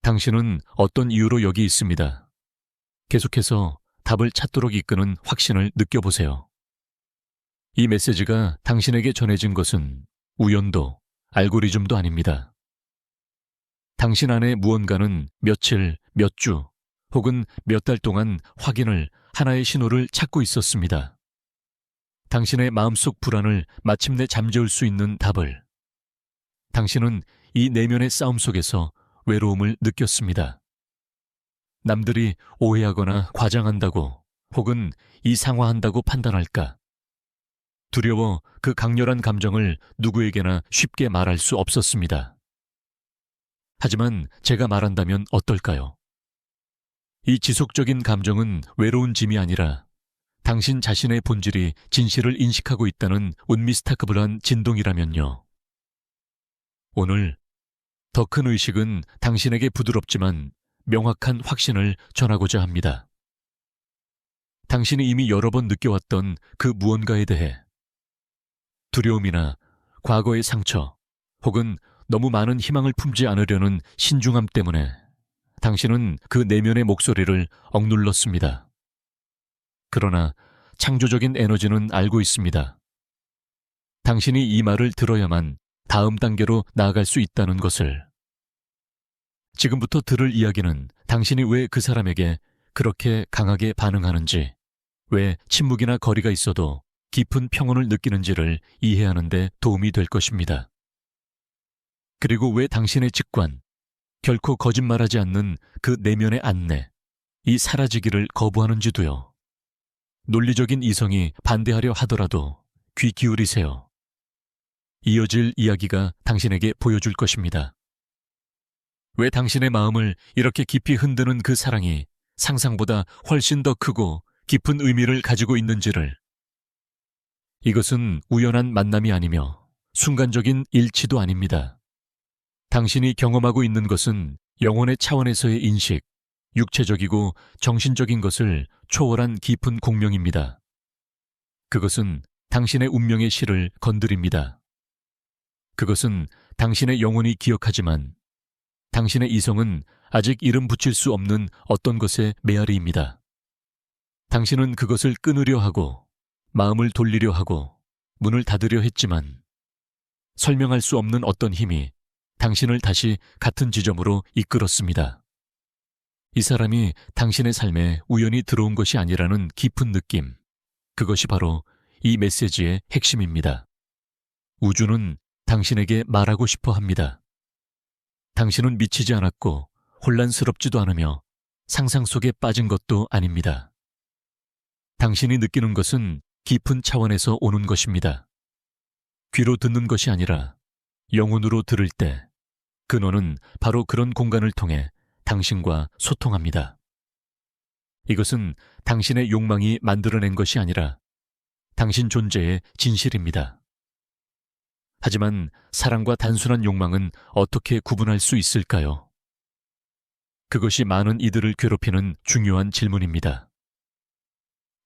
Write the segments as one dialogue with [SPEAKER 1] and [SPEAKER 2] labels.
[SPEAKER 1] 당신은 어떤 이유로 여기 있습니다. 계속해서 답을 찾도록 이끄는 확신을 느껴보세요. 이 메시지가 당신에게 전해진 것은 우연도 알고리즘도 아닙니다. 당신 안에 무언가는 며칠, 몇 주, 혹은 몇 달 동안 확인을 하나의 신호를 찾고 있었습니다. 당신의 마음속 불안을 마침내 잠재울 수 있는 답을. 당신은 이 내면의 싸움 속에서 외로움을 느꼈습니다. 남들이 오해하거나 과장한다고 혹은 이상화한다고 판단할까? 두려워 그 강렬한 감정을 누구에게나 쉽게 말할 수 없었습니다. 하지만 제가 말한다면 어떨까요? 이 지속적인 감정은 외로운 짐이 아니라 당신 자신의 본질이 진실을 인식하고 있다는 운미스타크블한 진동이라면요. 오늘 더 큰 의식은 당신에게 부드럽지만 명확한 확신을 전하고자 합니다. 당신이 이미 여러 번 느껴왔던 그 무언가에 대해 두려움이나 과거의 상처 혹은 너무 많은 희망을 품지 않으려는 신중함 때문에 당신은 그 내면의 목소리를 억눌렀습니다. 그러나 창조적인 에너지는 알고 있습니다. 당신이 이 말을 들어야만 다음 단계로 나아갈 수 있다는 것을. 지금부터 들을 이야기는 당신이 왜 그 사람에게 그렇게 강하게 반응하는지, 왜 침묵이나 거리가 있어도 깊은 평온을 느끼는지를 이해하는 데 도움이 될 것입니다. 그리고 왜 당신의 직관, 결코 거짓말하지 않는 그 내면의 안내, 이 사라지기를 거부하는지도요. 논리적인 이성이 반대하려 하더라도 귀 기울이세요. 이어질 이야기가 당신에게 보여줄 것입니다. 왜 당신의 마음을 이렇게 깊이 흔드는 그 사랑이 상상보다 훨씬 더 크고 깊은 의미를 가지고 있는지를. 이것은 우연한 만남이 아니며 순간적인 일치도 아닙니다. 당신이 경험하고 있는 것은 영혼의 차원에서의 인식, 육체적이고 정신적인 것을 초월한 깊은 공명입니다. 그것은 당신의 운명의 실을 건드립니다. 그것은 당신의 영혼이 기억하지만 당신의 이성은 아직 이름 붙일 수 없는 어떤 것의 메아리입니다. 당신은 그것을 끊으려 하고 마음을 돌리려 하고 문을 닫으려 했지만 설명할 수 없는 어떤 힘이 당신을 다시 같은 지점으로 이끌었습니다. 이 사람이 당신의 삶에 우연히 들어온 것이 아니라는 깊은 느낌, 그것이 바로 이 메시지의 핵심입니다. 우주는 당신에게 말하고 싶어 합니다. 당신은 미치지 않았고 혼란스럽지도 않으며 상상 속에 빠진 것도 아닙니다. 당신이 느끼는 것은 깊은 차원에서 오는 것입니다. 귀로 듣는 것이 아니라 영혼으로 들을 때 근원은 바로 그런 공간을 통해 당신과 소통합니다. 이것은 당신의 욕망이 만들어낸 것이 아니라 당신 존재의 진실입니다. 하지만 사랑과 단순한 욕망은 어떻게 구분할 수 있을까요? 그것이 많은 이들을 괴롭히는 중요한 질문입니다.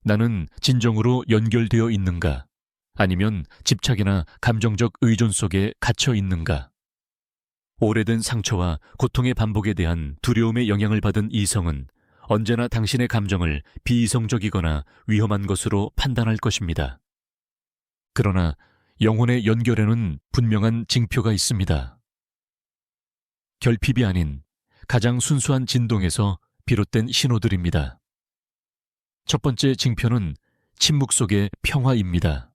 [SPEAKER 1] 나는 진정으로 연결되어 있는가? 아니면 집착이나 감정적 의존 속에 갇혀 있는가? 오래된 상처와 고통의 반복에 대한 두려움의 영향을 받은 이성은 언제나 당신의 감정을 비이성적이거나 위험한 것으로 판단할 것입니다. 그러나 영혼의 연결에는 분명한 징표가 있습니다. 결핍이 아닌 가장 순수한 진동에서 비롯된 신호들입니다. 첫 번째 징표는 침묵 속의 평화입니다.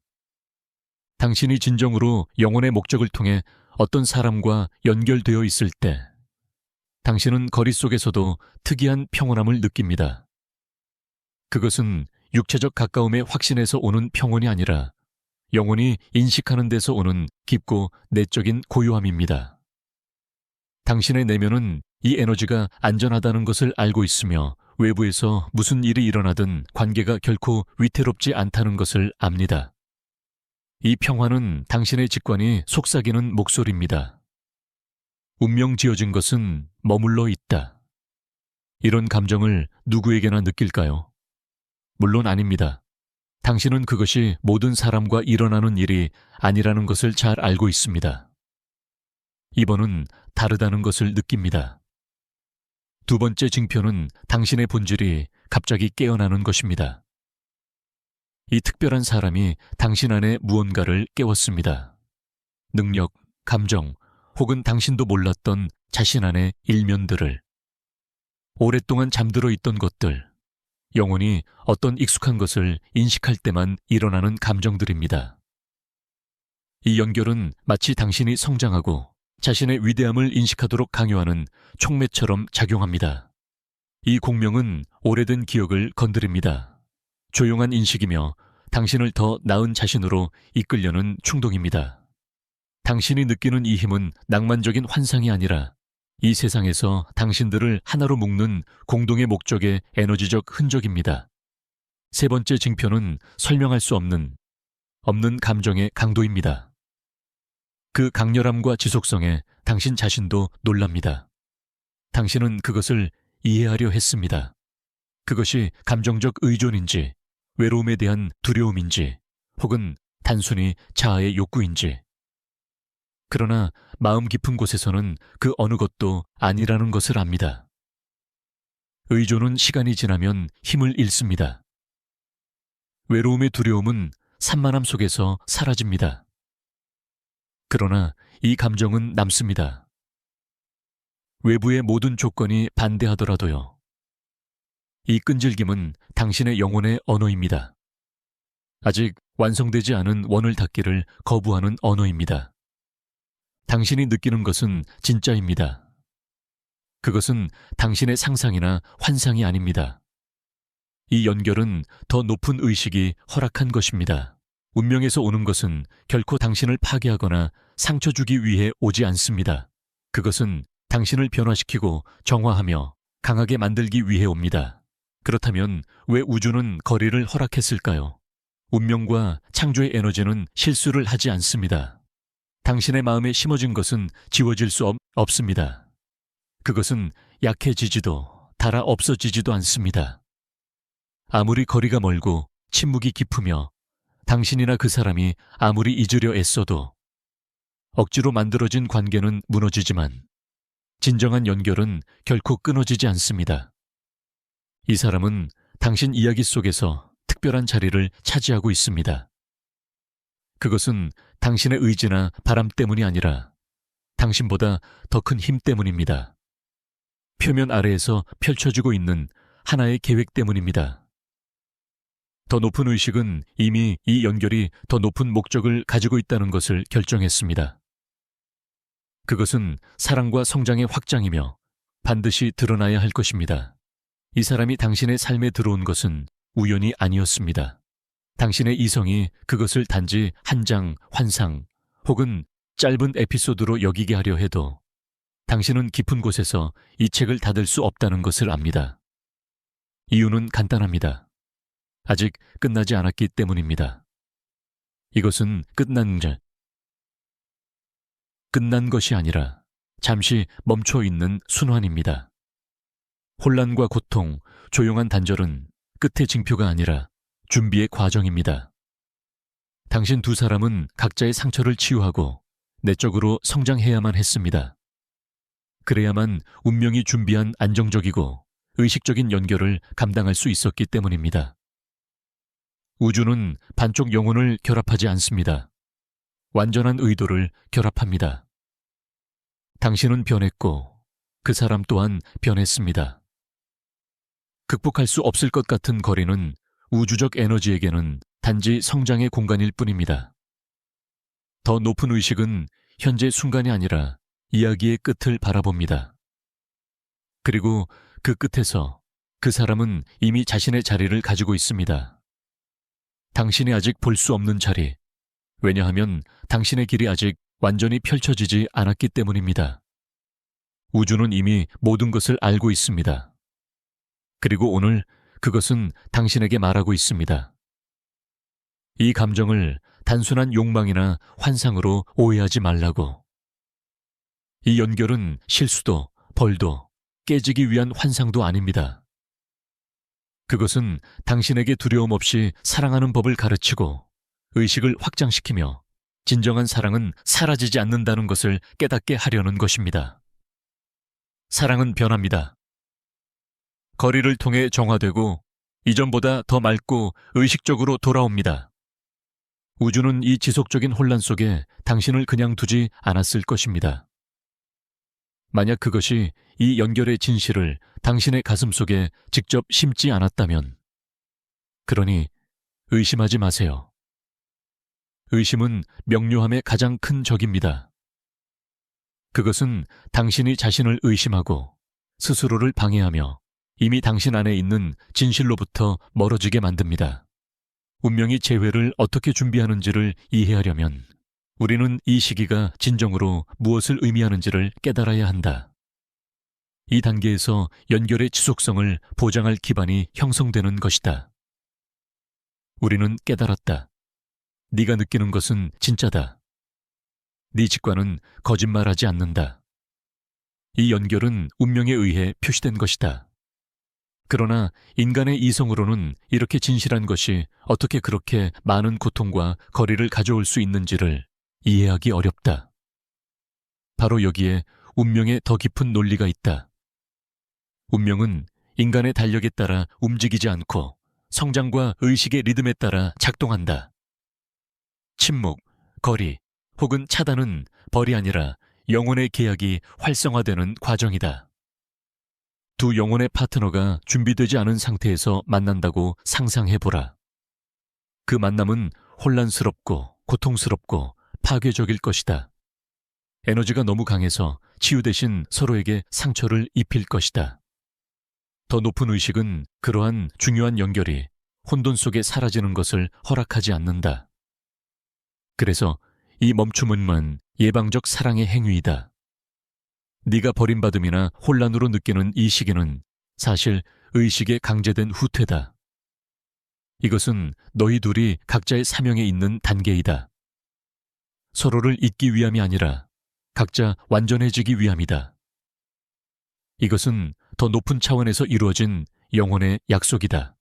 [SPEAKER 1] 당신이 진정으로 영혼의 목적을 통해 어떤 사람과 연결되어 있을 때 당신은 거리 속에서도 특이한 평온함을 느낍니다. 그것은 육체적 가까움의 확신에서 오는 평온이 아니라 영혼이 인식하는 데서 오는 깊고 내적인 고요함입니다. 당신의 내면은 이 에너지가 안전하다는 것을 알고 있으며 외부에서 무슨 일이 일어나든 관계가 결코 위태롭지 않다는 것을 압니다. 이 평화는 당신의 직관이 속삭이는 목소리입니다. 운명 지어진 것은 머물러 있다. 이런 감정을 누구에게나 느낄까요? 물론 아닙니다. 당신은 그것이 모든 사람과 일어나는 일이 아니라는 것을 잘 알고 있습니다. 이번은 다르다는 것을 느낍니다. 두 번째 징표는 당신의 본질이 갑자기 깨어나는 것입니다. 이 특별한 사람이 당신 안에 무언가를 깨웠습니다. 능력, 감정, 혹은 당신도 몰랐던 자신 안의 일면들을. 오랫동안 잠들어 있던 것들, 영혼이 어떤 익숙한 것을 인식할 때만 일어나는 감정들입니다. 이 연결은 마치 당신이 성장하고 자신의 위대함을 인식하도록 강요하는 촉매처럼 작용합니다. 이 공명은 오래된 기억을 건드립니다. 조용한 인식이며 당신을 더 나은 자신으로 이끌려는 충동입니다. 당신이 느끼는 이 힘은 낭만적인 환상이 아니라 이 세상에서 당신들을 하나로 묶는 공동의 목적의 에너지적 흔적입니다. 세 번째 징표는 설명할 수 없는 감정의 강도입니다. 그 강렬함과 지속성에 당신 자신도 놀랍니다. 당신은 그것을 이해하려 했습니다. 그것이 감정적 의존인지, 외로움에 대한 두려움인지, 혹은 단순히 자아의 욕구인지. 그러나 마음 깊은 곳에서는 그 어느 것도 아니라는 것을 압니다. 의존은 시간이 지나면 힘을 잃습니다. 외로움의 두려움은 산만함 속에서 사라집니다. 그러나 이 감정은 남습니다. 외부의 모든 조건이 반대하더라도요. 이 끈질김은 당신의 영혼의 언어입니다. 아직 완성되지 않은 원을 닿기를 거부하는 언어입니다. 당신이 느끼는 것은 진짜입니다. 그것은 당신의 상상이나 환상이 아닙니다. 이 연결은 더 높은 의식이 허락한 것입니다. 운명에서 오는 것은 결코 당신을 파괴하거나 상처 주기 위해 오지 않습니다. 그것은 당신을 변화시키고 정화하며 강하게 만들기 위해 옵니다. 그렇다면 왜 우주는 거리를 허락했을까요? 운명과 창조의 에너지는 실수를 하지 않습니다. 당신의 마음에 심어진 것은 지워질 수 없습니다. 그것은 약해지지도 달아 없어지지도 않습니다. 아무리 거리가 멀고 침묵이 깊으며 당신이나 그 사람이 아무리 잊으려 애써도 억지로 만들어진 관계는 무너지지만 진정한 연결은 결코 끊어지지 않습니다. 이 사람은 당신 이야기 속에서 특별한 자리를 차지하고 있습니다. 그것은 당신의 의지나 바람 때문이 아니라 당신보다 더 큰 힘 때문입니다. 표면 아래에서 펼쳐지고 있는 하나의 계획 때문입니다. 더 높은 의식은 이미 이 연결이 더 높은 목적을 가지고 있다는 것을 결정했습니다. 그것은 사랑과 성장의 확장이며 반드시 드러나야 할 것입니다. 이 사람이 당신의 삶에 들어온 것은 우연이 아니었습니다. 당신의 이성이 그것을 단지 한 장 환상 혹은 짧은 에피소드로 여기게 하려 해도 당신은 깊은 곳에서 이 책을 닫을 수 없다는 것을 압니다. 이유는 간단합니다. 아직 끝나지 않았기 때문입니다. 이것은 끝난 것이 아니라 잠시 멈춰 있는 순환입니다. 혼란과 고통, 조용한 단절은 끝의 징표가 아니라 준비의 과정입니다. 당신 두 사람은 각자의 상처를 치유하고 내적으로 성장해야만 했습니다. 그래야만 운명이 준비한 안정적이고 의식적인 연결을 감당할 수 있었기 때문입니다. 우주는 반쪽 영혼을 결합하지 않습니다. 완전한 의도를 결합합니다. 당신은 변했고 그 사람 또한 변했습니다. 극복할 수 없을 것 같은 거리는 우주적 에너지에게는 단지 성장의 공간일 뿐입니다. 더 높은 의식은 현재 순간이 아니라 이야기의 끝을 바라봅니다. 그리고 그 끝에서 그 사람은 이미 자신의 자리를 가지고 있습니다. 당신이 아직 볼 수 없는 자리, 왜냐하면 당신의 길이 아직 완전히 펼쳐지지 않았기 때문입니다. 우주는 이미 모든 것을 알고 있습니다. 그리고 오늘 그것은 당신에게 말하고 있습니다. 이 감정을 단순한 욕망이나 환상으로 오해하지 말라고. 이 연결은 실수도 벌도 깨지기 위한 환상도 아닙니다. 그것은 당신에게 두려움 없이 사랑하는 법을 가르치고 의식을 확장시키며 진정한 사랑은 사라지지 않는다는 것을 깨닫게 하려는 것입니다. 사랑은 변합니다. 거리를 통해 정화되고 이전보다 더 맑고 의식적으로 돌아옵니다. 우주는 이 지속적인 혼란 속에 당신을 그냥 두지 않았을 것입니다. 만약 그것이 이 연결의 진실을 당신의 가슴 속에 직접 심지 않았다면, 그러니 의심하지 마세요. 의심은 명료함의 가장 큰 적입니다. 그것은 당신이 자신을 의심하고 스스로를 방해하며 이미 당신 안에 있는 진실로부터 멀어지게 만듭니다. 운명이 재회를 어떻게 준비하는지를 이해하려면 우리는 이 시기가 진정으로 무엇을 의미하는지를 깨달아야 한다. 이 단계에서 연결의 지속성을 보장할 기반이 형성되는 것이다. 우리는 깨달았다. 네가 느끼는 것은 진짜다. 네 직관은 거짓말하지 않는다. 이 연결은 운명에 의해 표시된 것이다. 그러나 인간의 이성으로는 이렇게 진실한 것이 어떻게 그렇게 많은 고통과 거리를 가져올 수 있는지를 이해하기 어렵다. 바로 여기에 운명의 더 깊은 논리가 있다. 운명은 인간의 달력에 따라 움직이지 않고 성장과 의식의 리듬에 따라 작동한다. 침묵, 거리, 혹은 차단은 벌이 아니라 영혼의 계약이 활성화되는 과정이다. 두 영혼의 파트너가 준비되지 않은 상태에서 만난다고 상상해보라. 그 만남은 혼란스럽고 고통스럽고 파괴적일 것이다. 에너지가 너무 강해서 치유 대신 서로에게 상처를 입힐 것이다. 더 높은 의식은 그러한 중요한 연결이 혼돈 속에 사라지는 것을 허락하지 않는다. 그래서 이 멈춤은만 예방적 사랑의 행위이다. 네가 버림받음이나 혼란으로 느끼는 이 시기는 사실 의식에 강제된 후퇴다. 이것은 너희 둘이 각자의 사명에 있는 단계이다. 서로를 잊기 위함이 아니라 각자 완전해지기 위함이다. 이것은 더 높은 차원에서 이루어진 영혼의 약속이다.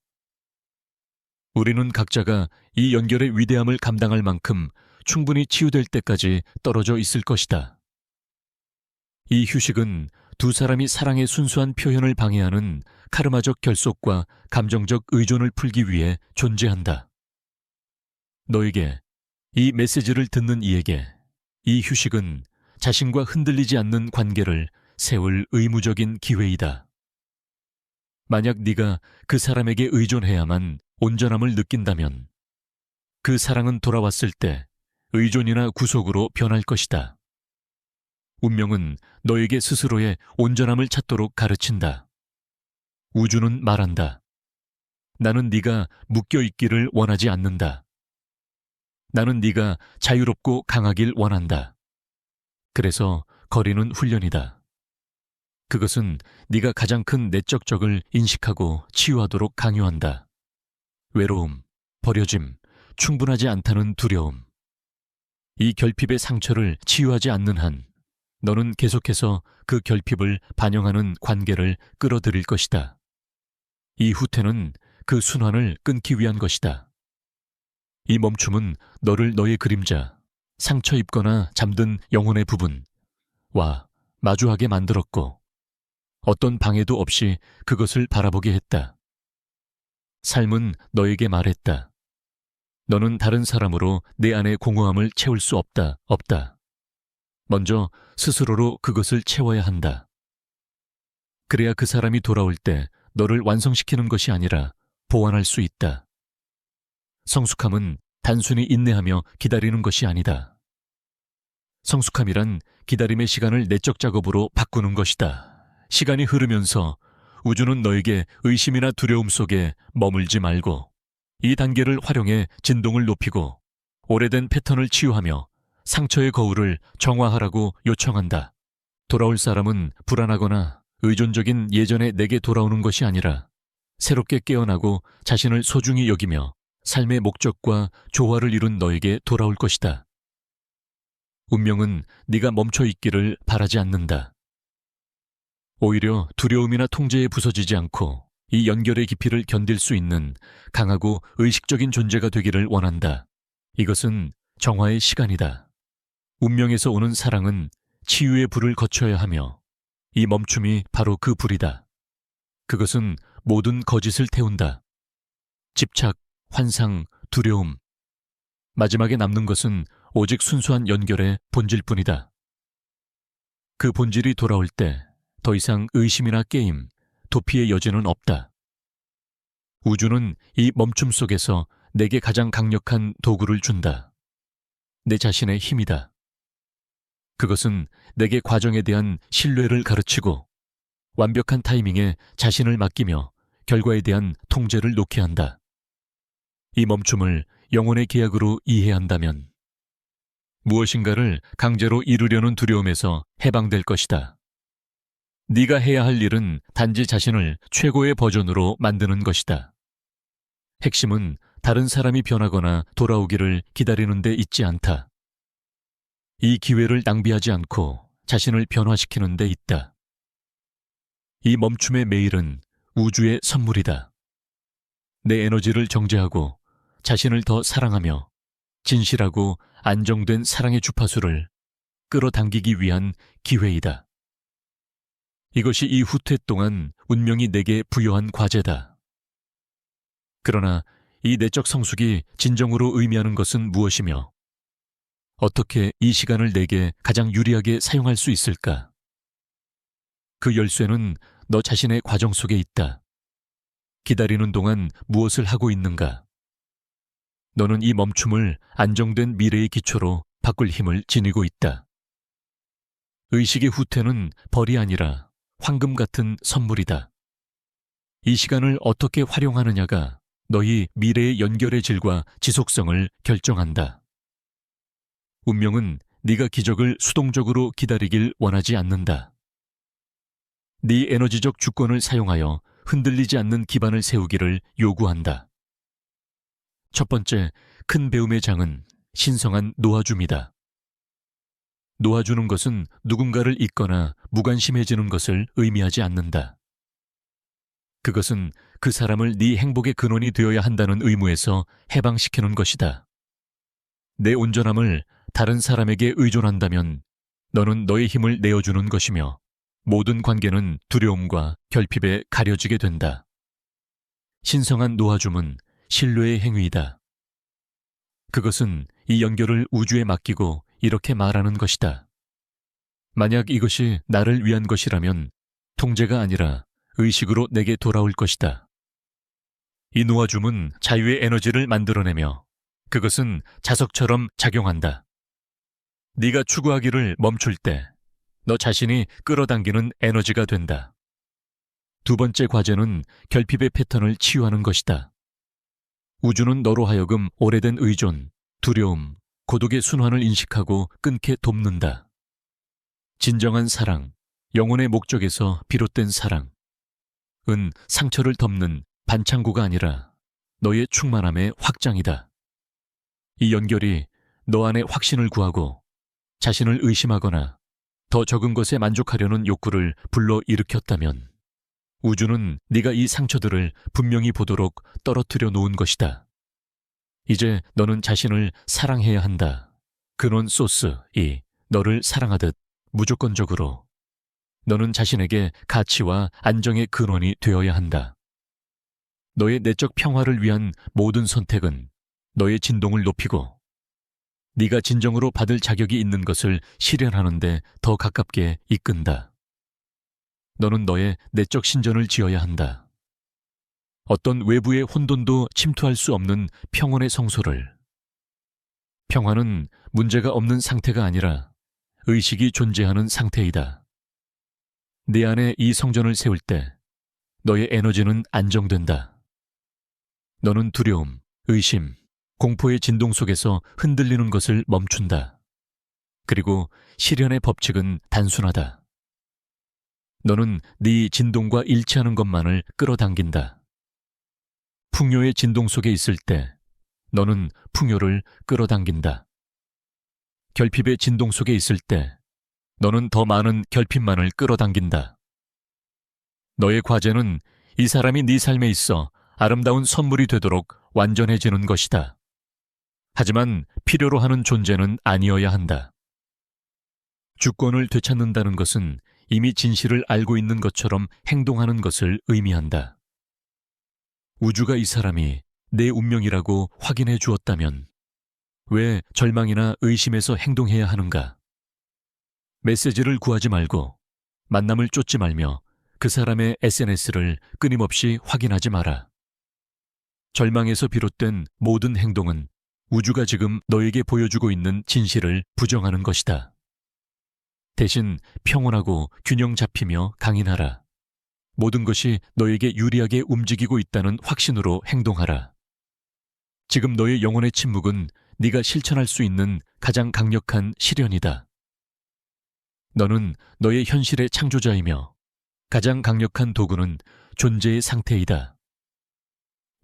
[SPEAKER 1] 우리는 각자가 이 연결의 위대함을 감당할 만큼 충분히 치유될 때까지 떨어져 있을 것이다. 이 휴식은 두 사람이 사랑의 순수한 표현을 방해하는 카르마적 결속과 감정적 의존을 풀기 위해 존재한다. 너에게, 이 메시지를 듣는 이에게 이 휴식은 자신과 흔들리지 않는 관계를 세울 의무적인 기회이다. 만약 네가 그 사람에게 의존해야만 온전함을 느낀다면 그 사랑은 돌아왔을 때 의존이나 구속으로 변할 것이다. 운명은 너에게 스스로의 온전함을 찾도록 가르친다. 우주는 말한다. 나는 네가 묶여있기를 원하지 않는다. 나는 네가 자유롭고 강하길 원한다. 그래서 거리는 훈련이다. 그것은 네가 가장 큰 내적 적을 인식하고 치유하도록 강요한다. 외로움, 버려짐, 충분하지 않다는 두려움. 이 결핍의 상처를 치유하지 않는 한 너는 계속해서 그 결핍을 반영하는 관계를 끌어들일 것이다. 이 후퇴는 그 순환을 끊기 위한 것이다. 이 멈춤은 너를 너의 그림자, 상처 입거나 잠든 영혼의 부분과 마주하게 만들었고 어떤 방해도 없이 그것을 바라보게 했다. 삶은 너에게 말했다. 너는 다른 사람으로 내 안의 공허함을 채울 수 없다. 먼저 스스로로 그것을 채워야 한다. 그래야 그 사람이 돌아올 때 너를 완성시키는 것이 아니라 보완할 수 있다. 성숙함은 단순히 인내하며 기다리는 것이 아니다. 성숙함이란 기다림의 시간을 내적 작업으로 바꾸는 것이다. 시간이 흐르면서 우주는 너에게 의심이나 두려움 속에 머물지 말고 이 단계를 활용해 진동을 높이고 오래된 패턴을 치유하며 상처의 거울을 정화하라고 요청한다. 돌아올 사람은 불안하거나 의존적인 예전의 내게 돌아오는 것이 아니라 새롭게 깨어나고 자신을 소중히 여기며 삶의 목적과 조화를 이룬 너에게 돌아올 것이다. 운명은 네가 멈춰 있기를 바라지 않는다. 오히려 두려움이나 통제에 부서지지 않고 이 연결의 깊이를 견딜 수 있는 강하고 의식적인 존재가 되기를 원한다. 이것은 정화의 시간이다. 운명에서 오는 사랑은 치유의 불을 거쳐야 하며 이 멈춤이 바로 그 불이다. 그것은 모든 거짓을 태운다. 집착, 환상, 두려움. 마지막에 남는 것은 오직 순수한 연결의 본질뿐이다. 그 본질이 돌아올 때 더 이상 의심이나 게임, 도피의 여지는 없다. 우주는 이 멈춤 속에서 내게 가장 강력한 도구를 준다. 내 자신의 힘이다. 그것은 내게 과정에 대한 신뢰를 가르치고 완벽한 타이밍에 자신을 맡기며 결과에 대한 통제를 놓게 한다. 이 멈춤을 영혼의 계약으로 이해한다면 무엇인가를 강제로 이루려는 두려움에서 해방될 것이다. 네가 해야 할 일은 단지 자신을 최고의 버전으로 만드는 것이다. 핵심은 다른 사람이 변하거나 돌아오기를 기다리는 데 있지 않다. 이 기회를 낭비하지 않고 자신을 변화시키는 데 있다. 이 멈춤의 매일은 우주의 선물이다. 내 에너지를 정제하고 자신을 더 사랑하며 진실하고 안정된 사랑의 주파수를 끌어당기기 위한 기회이다. 이것이 이 후퇴 동안 운명이 내게 부여한 과제다. 그러나 이 내적 성숙이 진정으로 의미하는 것은 무엇이며 어떻게 이 시간을 내게 가장 유리하게 사용할 수 있을까? 그 열쇠는 너 자신의 과정 속에 있다. 기다리는 동안 무엇을 하고 있는가? 너는 이 멈춤을 안정된 미래의 기초로 바꿀 힘을 지니고 있다. 의식의 후퇴는 벌이 아니라 황금 같은 선물이다. 이 시간을 어떻게 활용하느냐가 너희 미래의 연결의 질과 지속성을 결정한다. 운명은 네가 기적을 수동적으로 기다리길 원하지 않는다. 네 에너지적 주권을 사용하여 흔들리지 않는 기반을 세우기를 요구한다. 첫 번째 큰 배움의 장은 신성한 놓아줌이다. 놓아주는 것은 누군가를 잊거나 무관심해지는 것을 의미하지 않는다. 그것은 그 사람을 네 행복의 근원이 되어야 한다는 의무에서 해방시키는 것이다. 내 온전함을 다른 사람에게 의존한다면 너는 너의 힘을 내어주는 것이며 모든 관계는 두려움과 결핍에 가려지게 된다. 신성한 놓아줌은 신뢰의 행위이다. 그것은 이 연결을 우주에 맡기고 이렇게 말하는 것이다. 만약 이것이 나를 위한 것이라면 통제가 아니라 의식으로 내게 돌아올 것이다. 이 놓아줌은 자유의 에너지를 만들어내며 그것은 자석처럼 작용한다. 네가 추구하기를 멈출 때 너 자신이 끌어당기는 에너지가 된다. 두 번째 과제는 결핍의 패턴을 치유하는 것이다. 우주는 너로 하여금 오래된 의존, 두려움, 고독의 순환을 인식하고 끊게 돕는다. 진정한 사랑, 영혼의 목적에서 비롯된 사랑은 상처를 덮는 반창고가 아니라 너의 충만함의 확장이다. 이 연결이 너 안에 확신을 구하고 자신을 의심하거나 더 적은 것에 만족하려는 욕구를 불러일으켰다면 우주는 네가 이 상처들을 분명히 보도록 떨어뜨려 놓은 것이다. 이제 너는 자신을 사랑해야 한다. 근원 소스이 너를 사랑하듯 무조건적으로 너는 자신에게 가치와 안정의 근원이 되어야 한다. 너의 내적 평화를 위한 모든 선택은 너의 진동을 높이고 네가 진정으로 받을 자격이 있는 것을 실현하는 데 더 가깝게 이끈다. 너는 너의 내적 신전을 지어야 한다. 어떤 외부의 혼돈도 침투할 수 없는 평온의 성소를. 평화는 문제가 없는 상태가 아니라 의식이 존재하는 상태이다. 네 안에 이 성전을 세울 때 너의 에너지는 안정된다. 너는 두려움, 의심, 공포의 진동 속에서 흔들리는 것을 멈춘다. 그리고 실현의 법칙은 단순하다. 너는 네 진동과 일치하는 것만을 끌어당긴다. 풍요의 진동 속에 있을 때 너는 풍요를 끌어당긴다. 결핍의 진동 속에 있을 때 너는 더 많은 결핍만을 끌어당긴다. 너의 과제는 이 사람이 네 삶에 있어 아름다운 선물이 되도록 완전해지는 것이다. 하지만 필요로 하는 존재는 아니어야 한다. 주권을 되찾는다는 것은 이미 진실을 알고 있는 것처럼 행동하는 것을 의미한다. 우주가 이 사람이 내 운명이라고 확인해 주었다면 왜 절망이나 의심에서 행동해야 하는가? 메시지를 구하지 말고 만남을 쫓지 말며 그 사람의 SNS를 끊임없이 확인하지 마라. 절망에서 비롯된 모든 행동은 우주가 지금 너에게 보여주고 있는 진실을 부정하는 것이다. 대신 평온하고 균형 잡히며 강인하라. 모든 것이 너에게 유리하게 움직이고 있다는 확신으로 행동하라. 지금 너의 영혼의 침묵은 네가 실천할 수 있는 가장 강력한 시련이다. 너는 너의 현실의 창조자이며 가장 강력한 도구는 존재의 상태이다.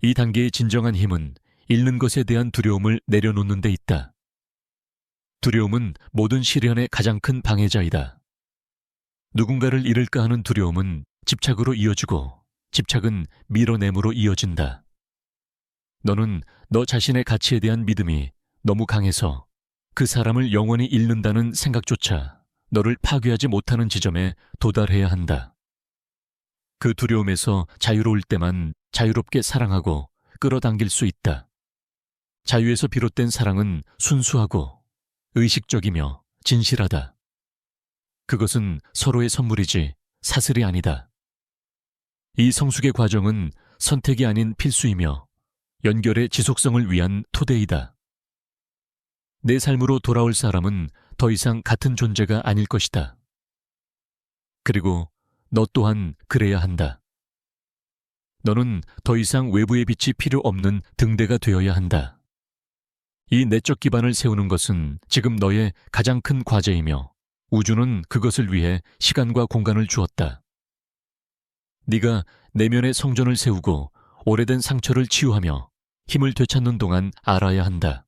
[SPEAKER 1] 이 단계의 진정한 힘은 잃는 것에 대한 두려움을 내려놓는 데 있다. 두려움은 모든 시련의 가장 큰 방해자이다. 누군가를 잃을까 하는 두려움은 집착으로 이어지고 집착은 밀어냄으로 이어진다. 너는 너 자신의 가치에 대한 믿음이 너무 강해서 그 사람을 영원히 잃는다는 생각조차 너를 파괴하지 못하는 지점에 도달해야 한다. 그 두려움에서 자유로울 때만 자유롭게 사랑하고 끌어당길 수 있다. 자유에서 비롯된 사랑은 순수하고 의식적이며 진실하다. 그것은 서로의 선물이지 사슬이 아니다. 이 성숙의 과정은 선택이 아닌 필수이며 연결의 지속성을 위한 토대이다. 내 삶으로 돌아올 사람은 더 이상 같은 존재가 아닐 것이다. 그리고 너 또한 그래야 한다. 너는 더 이상 외부의 빛이 필요 없는 등대가 되어야 한다. 이 내적 기반을 세우는 것은 지금 너의 가장 큰 과제이며 우주는 그것을 위해 시간과 공간을 주었다. 네가 내면의 성전을 세우고 오래된 상처를 치유하며 힘을 되찾는 동안 알아야 한다.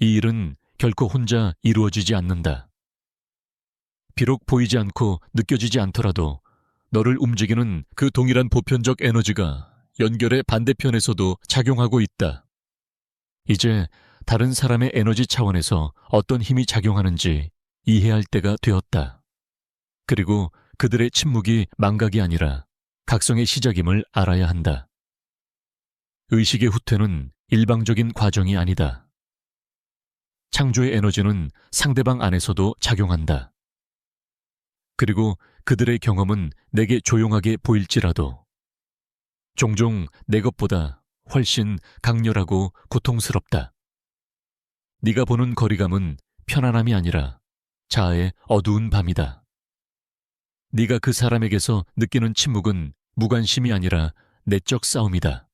[SPEAKER 1] 이 일은 결코 혼자 이루어지지 않는다. 비록 보이지 않고 느껴지지 않더라도 너를 움직이는 그 동일한 보편적 에너지가 연결의 반대편에서도 작용하고 있다. 이제 다른 사람의 에너지 차원에서 어떤 힘이 작용하는지 이해할 때가 되었다. 그리고 그들의 침묵이 망각이 아니라 각성의 시작임을 알아야 한다. 의식의 후퇴는 일방적인 과정이 아니다. 창조의 에너지는 상대방 안에서도 작용한다. 그리고 그들의 경험은 내게 조용하게 보일지라도 종종 내 것보다 훨씬 강렬하고 고통스럽다. 네가 보는 거리감은 편안함이 아니라 자아의 어두운 밤이다. 네가 그 사람에게서 느끼는 침묵은 무관심이 아니라 내적 싸움이다.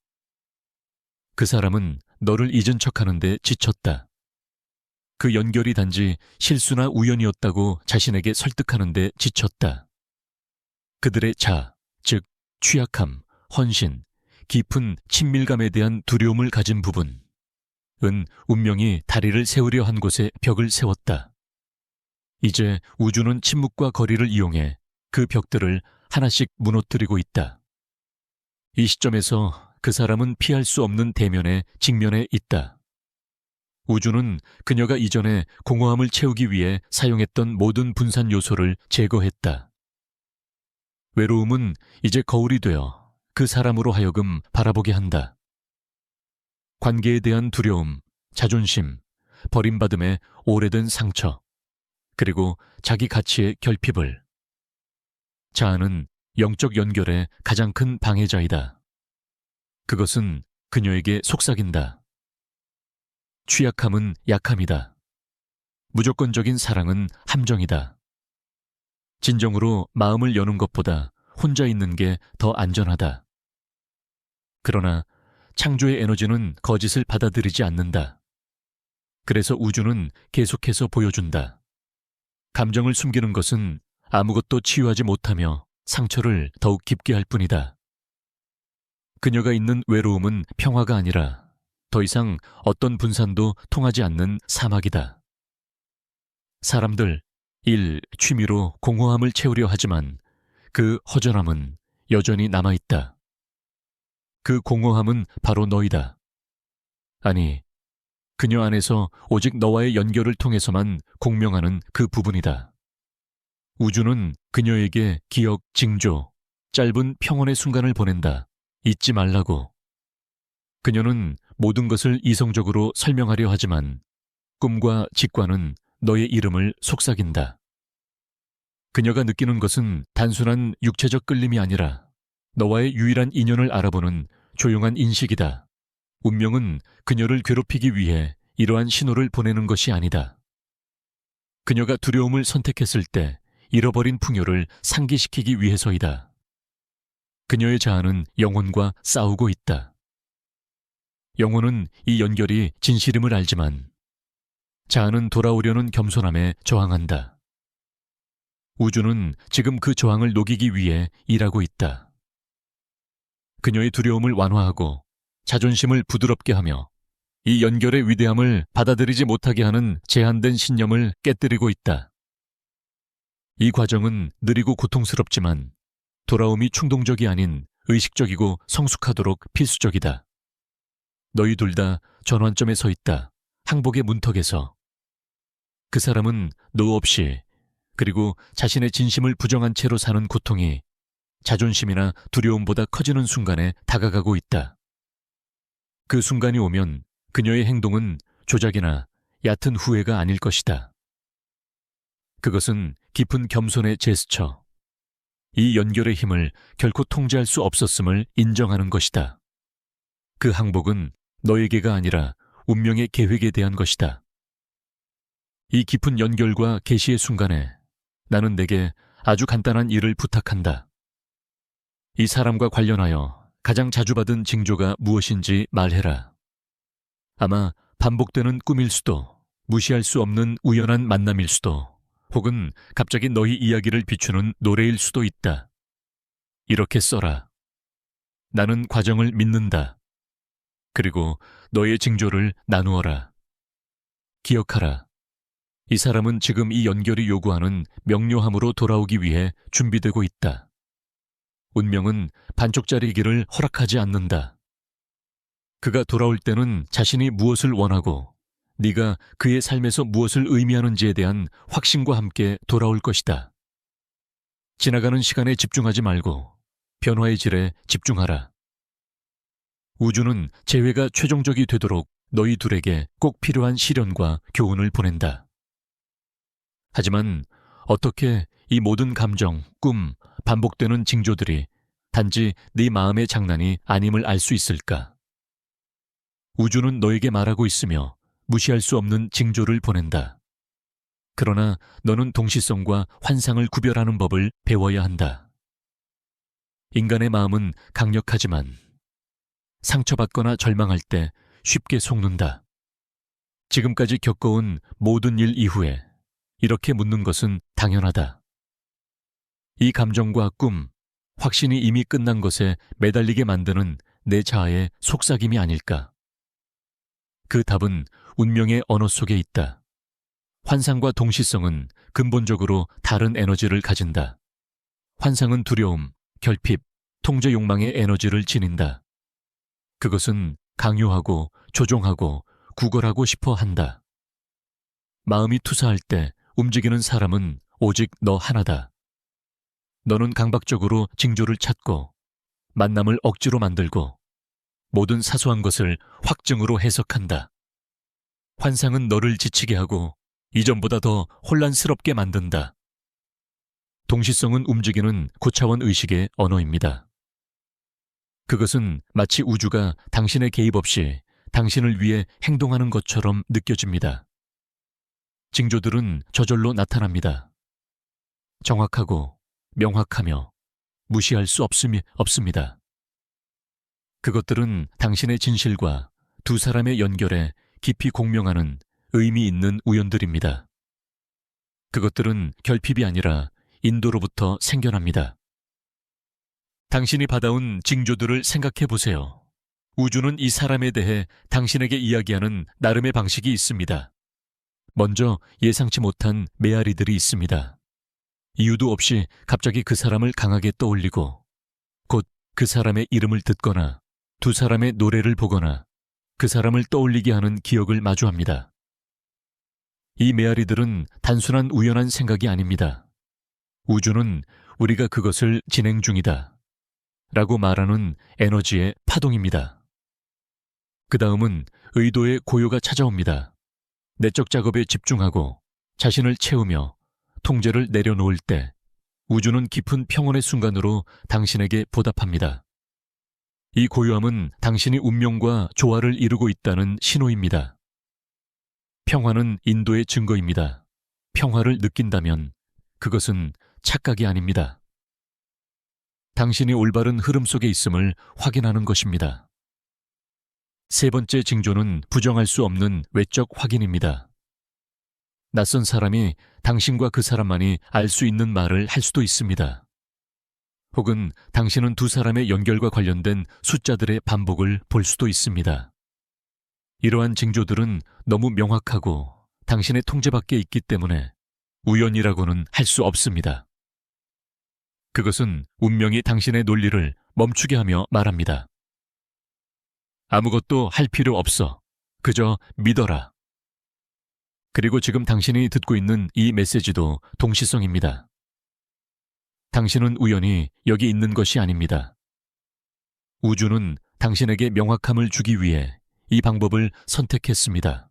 [SPEAKER 1] 그 사람은 너를 잊은 척하는데 지쳤다. 그 연결이 단지 실수나 우연이었다고 자신에게 설득하는데 지쳤다. 그들의 즉 취약함, 헌신, 깊은 친밀감에 대한 두려움을 가진 부분은 운명이 다리를 세우려 한 곳에 벽을 세웠다. 이제 우주는 침묵과 거리를 이용해 그 벽들을 하나씩 무너뜨리고 있다. 이 시점에서 그 사람은 피할 수 없는 대면에 직면해 있다. 우주는 그녀가 이전에 공허함을 채우기 위해 사용했던 모든 분산 요소를 제거했다. 외로움은 이제 거울이 되어 그 사람으로 하여금 바라보게 한다. 관계에 대한 두려움, 자존심, 버림받음의 오래된 상처, 그리고 자기 가치의 결핍을. 자아는 영적 연결의 가장 큰 방해자이다. 그것은 그녀에게 속삭인다. 취약함은 약함이다. 무조건적인 사랑은 함정이다. 진정으로 마음을 여는 것보다 혼자 있는 게 더 안전하다. 그러나 창조의 에너지는 거짓을 받아들이지 않는다. 그래서 우주는 계속해서 보여준다. 감정을 숨기는 것은 아무것도 치유하지 못하며 상처를 더욱 깊게 할 뿐이다. 그녀가 있는 외로움은 평화가 아니라 더 이상 어떤 분산도 통하지 않는 사막이다. 사람들, 일, 취미로 공허함을 채우려 하지만 그 허전함은 여전히 남아있다. 그 공허함은 바로 너이다. 아니, 그녀 안에서 오직 너와의 연결을 통해서만 공명하는 그 부분이다. 우주는 그녀에게 기억, 징조, 짧은 평온의 순간을 보낸다. 잊지 말라고. 그녀는 모든 것을 이성적으로 설명하려 하지만 꿈과 직관은 너의 이름을 속삭인다. 그녀가 느끼는 것은 단순한 육체적 끌림이 아니라 너와의 유일한 인연을 알아보는 조용한 인식이다. 운명은 그녀를 괴롭히기 위해 이러한 신호를 보내는 것이 아니다. 그녀가 두려움을 선택했을 때 잃어버린 풍요를 상기시키기 위해서이다. 그녀의 자아는 영혼과 싸우고 있다. 영혼은 이 연결이 진실임을 알지만 자아는 돌아오려는 겸손함에 저항한다. 우주는 지금 그 저항을 녹이기 위해 일하고 있다. 그녀의 두려움을 완화하고 자존심을 부드럽게 하며 이 연결의 위대함을 받아들이지 못하게 하는 제한된 신념을 깨뜨리고 있다. 이 과정은 느리고 고통스럽지만 돌아옴이 충동적이 아닌 의식적이고 성숙하도록 필수적이다. 너희 둘 다 전환점에 서 있다. 항복의 문턱에서. 그 사람은 너 없이 그리고 자신의 진심을 부정한 채로 사는 고통이 자존심이나 두려움보다 커지는 순간에 다가가고 있다. 그 순간이 오면 그녀의 행동은 조작이나 얕은 후회가 아닐 것이다. 그것은 깊은 겸손의 제스처. 이 연결의 힘을 결코 통제할 수 없었음을 인정하는 것이다. 그 항복은 너에게가 아니라 운명의 계획에 대한 것이다. 이 깊은 연결과 계시의 순간에 나는 내게 아주 간단한 일을 부탁한다. 이 사람과 관련하여 가장 자주 받은 징조가 무엇인지 말해라. 아마 반복되는 꿈일 수도, 무시할 수 없는 우연한 만남일 수도, 혹은 갑자기 너희 이야기를 비추는 노래일 수도 있다. 이렇게 써라. 나는 과정을 믿는다. 그리고 너의 징조를 나누어라. 기억하라. 이 사람은 지금 이 연결이 요구하는 명료함으로 돌아오기 위해 준비되고 있다. 운명은 반쪽짜리이기를 허락하지 않는다. 그가 돌아올 때는 자신이 무엇을 원하고 네가 그의 삶에서 무엇을 의미하는지에 대한 확신과 함께 돌아올 것이다. 지나가는 시간에 집중하지 말고 변화의 질에 집중하라. 우주는 재회가 최종적이 되도록 너희 둘에게 꼭 필요한 시련과 교훈을 보낸다. 하지만 어떻게 이 모든 감정, 꿈, 반복되는 징조들이 단지 네 마음의 장난이 아님을 알 수 있을까? 우주는 너에게 말하고 있으며 무시할 수 없는 징조를 보낸다. 그러나 너는 동시성과 환상을 구별하는 법을 배워야 한다. 인간의 마음은 강력하지만 상처받거나 절망할 때 쉽게 속는다. 지금까지 겪어온 모든 일 이후에 이렇게 묻는 것은 당연하다. 이 감정과 꿈, 확신이 이미 끝난 것에 매달리게 만드는 내 자아의 속삭임이 아닐까? 그 답은 운명의 언어 속에 있다. 환상과 동시성은 근본적으로 다른 에너지를 가진다. 환상은 두려움, 결핍, 통제 욕망의 에너지를 지닌다. 그것은 강요하고 조종하고 구걸하고 싶어 한다. 마음이 투사할 때 움직이는 사람은 오직 너 하나다. 너는 강박적으로 징조를 찾고 만남을 억지로 만들고 모든 사소한 것을 확증으로 해석한다. 환상은 너를 지치게 하고 이전보다 더 혼란스럽게 만든다. 동시성은 움직이는 고차원 의식의 언어입니다. 그것은 마치 우주가 당신의 개입 없이 당신을 위해 행동하는 것처럼 느껴집니다. 징조들은 저절로 나타납니다. 정확하고 명확하며 무시할 수 없습니다. 그것들은 당신의 진실과 두 사람의 연결에 깊이 공명하는 의미 있는 우연들입니다. 그것들은 결핍이 아니라 인도로부터 생겨납니다. 당신이 받아온 징조들을 생각해 보세요. 우주는 이 사람에 대해 당신에게 이야기하는 나름의 방식이 있습니다. 먼저 예상치 못한 메아리들이 있습니다. 이유도 없이 갑자기 그 사람을 강하게 떠올리고 곧 그 사람의 이름을 듣거나 두 사람의 노래를 보거나 그 사람을 떠올리게 하는 기억을 마주합니다. 이 메아리들은 단순한 우연한 생각이 아닙니다. 우주는 우리가 그것을 진행 중이다 라고 말하는 에너지의 파동입니다. 그 다음은 의도의 고요가 찾아옵니다. 내적 작업에 집중하고 자신을 채우며 통제를 내려놓을 때 우주는 깊은 평온의 순간으로 당신에게 보답합니다. 이 고요함은 당신이 운명과 조화를 이루고 있다는 신호입니다. 평화는 인도의 증거입니다. 평화를 느낀다면 그것은 착각이 아닙니다. 당신이 올바른 흐름 속에 있음을 확인하는 것입니다. 세 번째 징조는 부정할 수 없는 외적 확인입니다. 낯선 사람이 당신과 그 사람만이 알 수 있는 말을 할 수도 있습니다. 혹은 당신은 두 사람의 연결과 관련된 숫자들의 반복을 볼 수도 있습니다. 이러한 징조들은 너무 명확하고 당신의 통제 밖에 있기 때문에 우연이라고는 할 수 없습니다. 그것은 운명이 당신의 논리를 멈추게 하며 말합니다. 아무것도 할 필요 없어. 그저 믿어라. 그리고 지금 당신이 듣고 있는 이 메시지도 동시성입니다. 당신은 우연히 여기 있는 것이 아닙니다. 우주는 당신에게 명확함을 주기 위해 이 방법을 선택했습니다.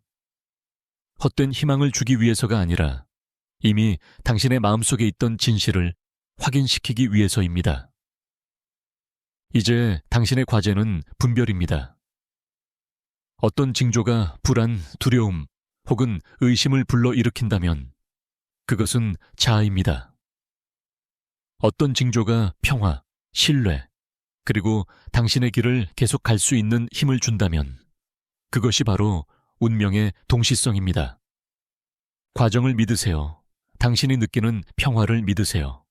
[SPEAKER 1] 헛된 희망을 주기 위해서가 아니라 이미 당신의 마음속에 있던 진실을 확인시키기 위해서입니다. 이제 당신의 과제는 분별입니다. 어떤 징조가 불안, 두려움 혹은 의심을 불러일으킨다면 그것은 자아입니다. 어떤 징조가 평화, 신뢰, 그리고 당신의 길을 계속 갈 수 있는 힘을 준다면 그것이 바로 운명의 동시성입니다. 과정을 믿으세요. 당신이 느끼는 평화를 믿으세요.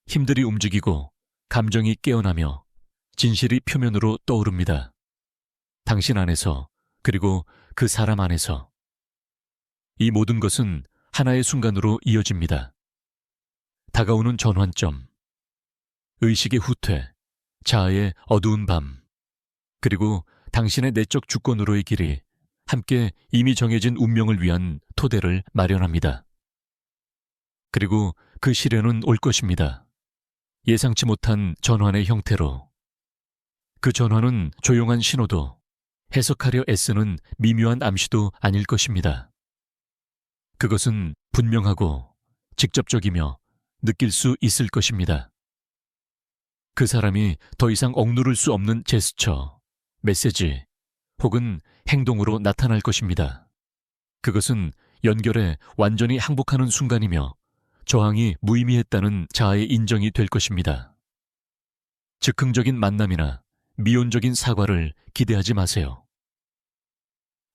[SPEAKER 1] 힘들이 움직이고 감정이 깨어나며 진실이 표면으로 떠오릅니다. 당신 안에서 그리고 그 사람 안에서. 이 모든 것은 하나의 순간으로 이어집니다. 다가오는 전환점, 의식의 후퇴, 자아의 어두운 밤, 그리고 당신의 내적 주권으로의 길이 함께 이미 정해진 운명을 위한 토대를 마련합니다. 그리고 그 시련은 올 것입니다. 예상치 못한 전환의 형태로. 그 전환은 조용한 신호도 해석하려 애쓰는 미묘한 암시도 아닐 것입니다. 그것은 분명하고 직접적이며 느낄 수 있을 것입니다. 그 사람이 더 이상 억누를 수 없는 제스처, 메시지 혹은 행동으로 나타날 것입니다. 그것은 연결에 완전히 항복하는 순간이며 저항이 무의미했다는 자아의 인정이 될 것입니다. 즉흥적인 만남이나 미온적인 사과를 기대하지 마세요.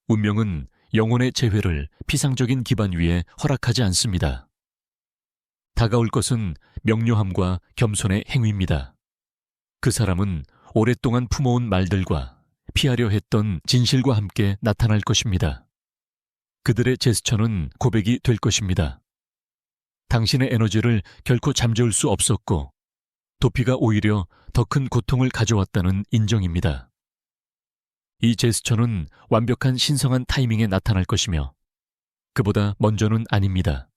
[SPEAKER 1] 운명은 영혼의 재회를 피상적인 기반 위에 허락하지 않습니다. 다가올 것은 명료함과 겸손의 행위입니다. 그 사람은 오랫동안 품어온 말들과 피하려 했던 진실과 함께 나타날 것입니다. 그들의 제스처는 고백이 될 것입니다. 당신의 에너지를 결코 잠재울 수 없었고 도피가 오히려 더 큰 고통을 가져왔다는 인정입니다. 이 제스처는 완벽한 신성한 타이밍에 나타날 것이며 그보다 먼저는 아닙니다.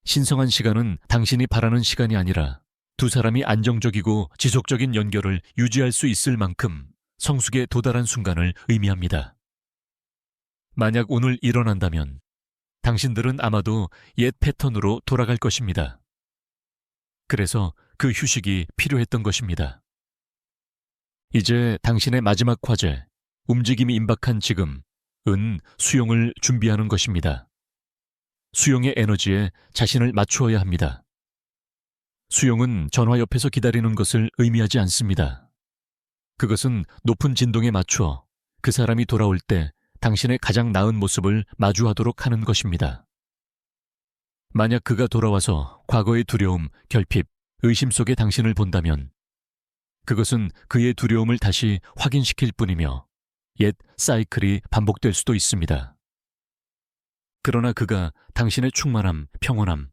[SPEAKER 1] 신성한 시간은 당신이 바라는 시간이 아니라 두 사람이 안정적이고 지속적인 연결을 유지할 수 있을 만큼 성숙에 도달한 순간을 의미합니다. 만약 오늘 일어난다면 당신들은 아마도 옛 패턴으로 돌아갈 것입니다. 그래서 그 휴식이 필요했던 것입니다. 이제 당신의 마지막 과제, 움직임이 임박한 지금은 수용을 준비하는 것입니다. 수용의 에너지에 자신을 맞추어야 합니다. 수용은 전화 옆에서 기다리는 것을 의미하지 않습니다. 그것은 높은 진동에 맞추어 그 사람이 돌아올 때 당신의 가장 나은 모습을 마주하도록 하는 것입니다. 만약 그가 돌아와서 과거의 두려움, 결핍, 의심 속에 당신을 본다면 그것은 그의 두려움을 다시 확인시킬 뿐이며 옛 사이클이 반복될 수도 있습니다. 그러나 그가 당신의 충만함, 평온함,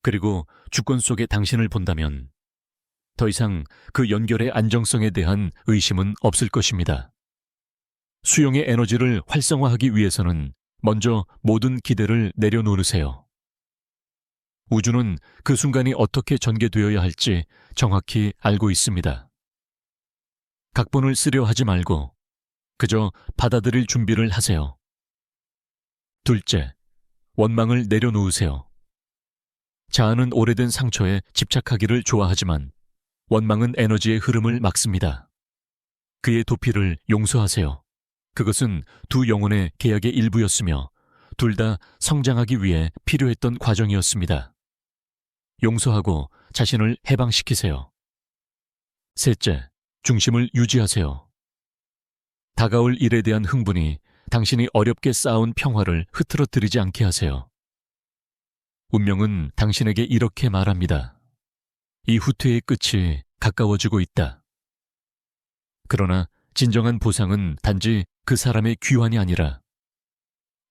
[SPEAKER 1] 그리고 주권 속에 당신을 본다면 더 이상 그 연결의 안정성에 대한 의심은 없을 것입니다. 수용의 에너지를 활성화하기 위해서는 먼저 모든 기대를 내려놓으세요. 우주는 그 순간이 어떻게 전개되어야 할지 정확히 알고 있습니다. 각본을 쓰려 하지 말고 그저 받아들일 준비를 하세요. 둘째, 원망을 내려놓으세요. 자아는 오래된 상처에 집착하기를 좋아하지만 원망은 에너지의 흐름을 막습니다. 그의 도피를 용서하세요. 그것은 두 영혼의 계약의 일부였으며 둘 다 성장하기 위해 필요했던 과정이었습니다. 용서하고 자신을 해방시키세요. 셋째, 중심을 유지하세요. 다가올 일에 대한 흥분이 당신이 어렵게 쌓아온 평화를 흐트러뜨리지 않게 하세요. 운명은 당신에게 이렇게 말합니다. 이 후퇴의 끝이 가까워지고 있다. 그러나 진정한 보상은 단지 그 사람의 귀환이 아니라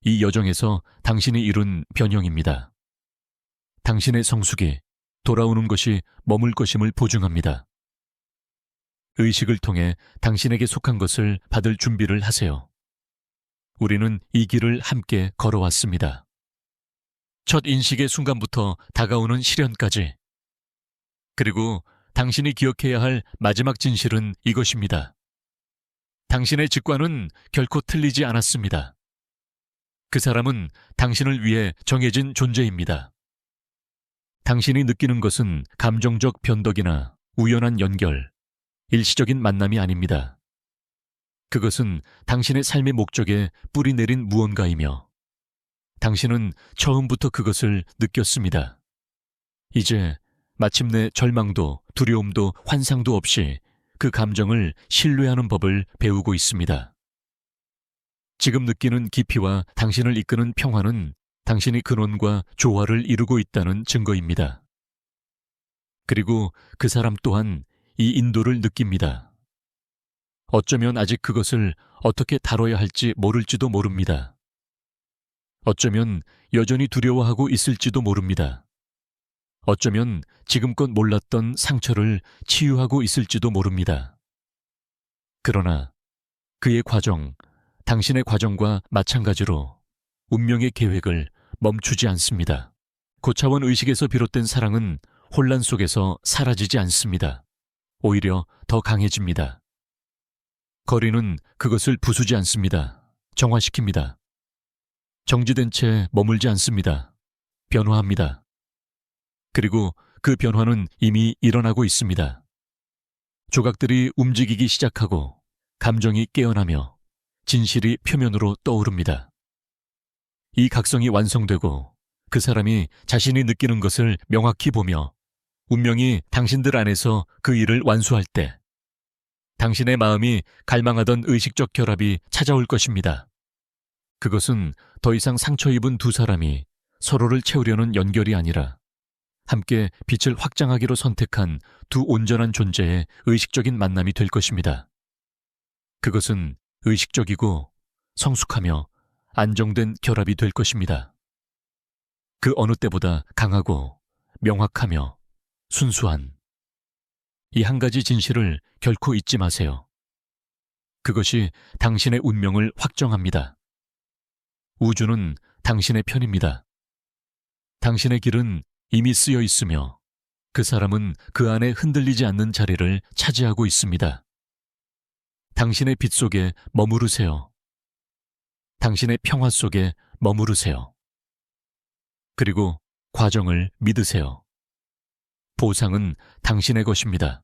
[SPEAKER 1] 이 여정에서 당신이 이룬 변형입니다. 당신의 성숙이 돌아오는 것이 머물 것임을 보증합니다. 의식을 통해 당신에게 속한 것을 받을 준비를 하세요. 우리는 이 길을 함께 걸어왔습니다. 첫 인식의 순간부터 다가오는 시련까지. 그리고 당신이 기억해야 할 마지막 진실은 이것입니다. 당신의 직관은 결코 틀리지 않았습니다. 그 사람은 당신을 위해 정해진 존재입니다. 당신이 느끼는 것은 감정적 변덕이나 우연한 연결, 일시적인 만남이 아닙니다. 그것은 당신의 삶의 목적에 뿌리 내린 무언가이며 당신은 처음부터 그것을 느꼈습니다. 이제 마침내 절망도 두려움도 환상도 없이 그 감정을 신뢰하는 법을 배우고 있습니다. 지금 느끼는 깊이와 당신을 이끄는 평화는 당신이 근원과 조화를 이루고 있다는 증거입니다. 그리고 그 사람 또한 이 인도를 느낍니다. 어쩌면 아직 그것을 어떻게 다뤄야 할지 모를지도 모릅니다. 어쩌면 여전히 두려워하고 있을지도 모릅니다. 어쩌면 지금껏 몰랐던 상처를 치유하고 있을지도 모릅니다. 그러나 그의 과정, 당신의 과정과 마찬가지로 운명의 계획을 멈추지 않습니다. 고차원 의식에서 비롯된 사랑은 혼란 속에서 사라지지 않습니다. 오히려 더 강해집니다. 거리는 그것을 부수지 않습니다. 정화시킵니다. 정지된 채 머물지 않습니다. 변화합니다. 그리고 그 변화는 이미 일어나고 있습니다. 조각들이 움직이기 시작하고 감정이 깨어나며 진실이 표면으로 떠오릅니다. 이 각성이 완성되고 그 사람이 자신이 느끼는 것을 명확히 보며 운명이 당신들 안에서 그 일을 완수할 때 당신의 마음이 갈망하던 의식적 결합이 찾아올 것입니다. 그것은 더 이상 상처 입은 두 사람이 서로를 채우려는 연결이 아니라 함께 빛을 확장하기로 선택한 두 온전한 존재의 의식적인 만남이 될 것입니다. 그것은 의식적이고 성숙하며 안정된 결합이 될 것입니다. 그 어느 때보다 강하고 명확하며 순수한 이 한 가지 진실을 결코 잊지 마세요. 그것이 당신의 운명을 확정합니다. 우주는 당신의 편입니다. 당신의 길은 이미 쓰여 있으며 그 사람은 그 안에 흔들리지 않는 자리를 차지하고 있습니다. 당신의 빛 속에 머무르세요. 당신의 평화 속에 머무르세요. 그리고 과정을 믿으세요. 보상은 당신의 것입니다.